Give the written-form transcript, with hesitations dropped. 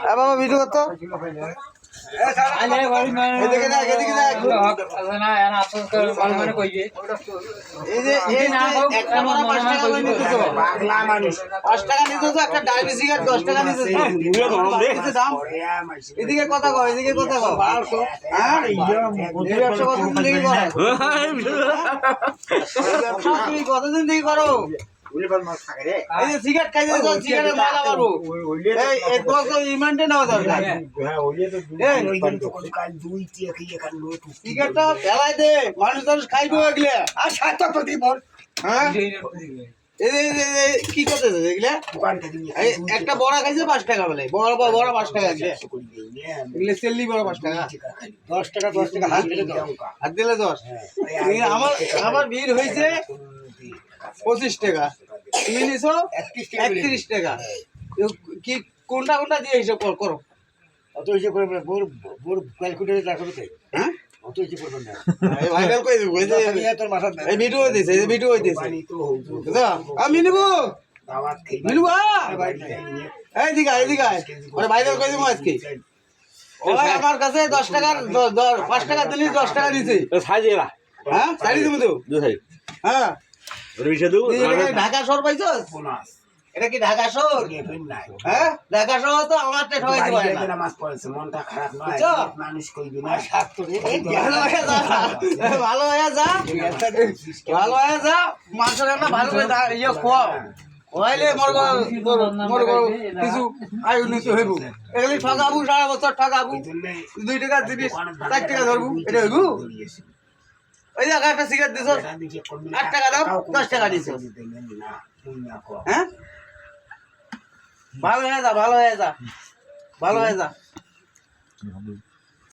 বাবা ভিডিও করতো এদিকে কথা কও, এদিকে কথা কও। তুমি কতদিন থেকে করো? সিগারেট খাইতে সিগারেটের মালা মারবো। এক বছর রিমান্ডে নেওয়া দরকার। সিগারেটটা ফেলাই দে, মানুষ টানুষ খাইবো এগুলা। আর সাত দিব। হ্যাঁ কি করতেছে এগুলা? একটা বড়া খাইছে 5 টাকা বলে, বড় 5 টাকা এগুলো সেললি বড় 5 টাকা, 10 টাকা হাত দিলে 10। আমার বিল হয়েছে 25 টাকা, তুমি নিছো 31 টাকা। কি কোনটা কোনটা দিয়ে হিসাব করো? অত হিসাব করে বোর ক্যালকুলেটর রাখো তো। হ্যাঁ অত হিসাব করবেন না, এই ভাইরাল কই দেব। এই তোর মাথা এই ভিডিও হইতেছে, এই ভিডিও হইতেছে। দাদা আমি নিব দাওয়াত খাই নিব। এই দিগা ওরে ভাইরাল কই দেব আজকে। ওই আমার কাছে 10 টাকা 5 টাকা দিলি 10 টাকা দিছে। সাইজেরা হ্যাঁ সাইজ দেব তো দুই। হ্যাঁ ঢাকা শহর পাইছস? এটা কি ঢাকা শহর? হ্যাঁ ঢাকা শহর তো আমার ঠকাইতে পারে না। নামাজ পড়েছে, মনটা খারাপ নয়, মানুষ কইবি না। ভালো হয়ে যা মাংস রান্না ভালো করে ইয়ে খাওয়াও, খাওয়াইলে মর কিছু আয়ু নিতে হইব। এগুলি ঠকাবু, সারা বছর ঠকাবু, 2 টাকা জিনিস 4 টাকা ধরবু, এটা হইব? ওই যে একটা সিগারেট দিছ 8 টাকা দাম, 10 টাকা দিছ। হ্যাঁ ভালো হয়ে যা।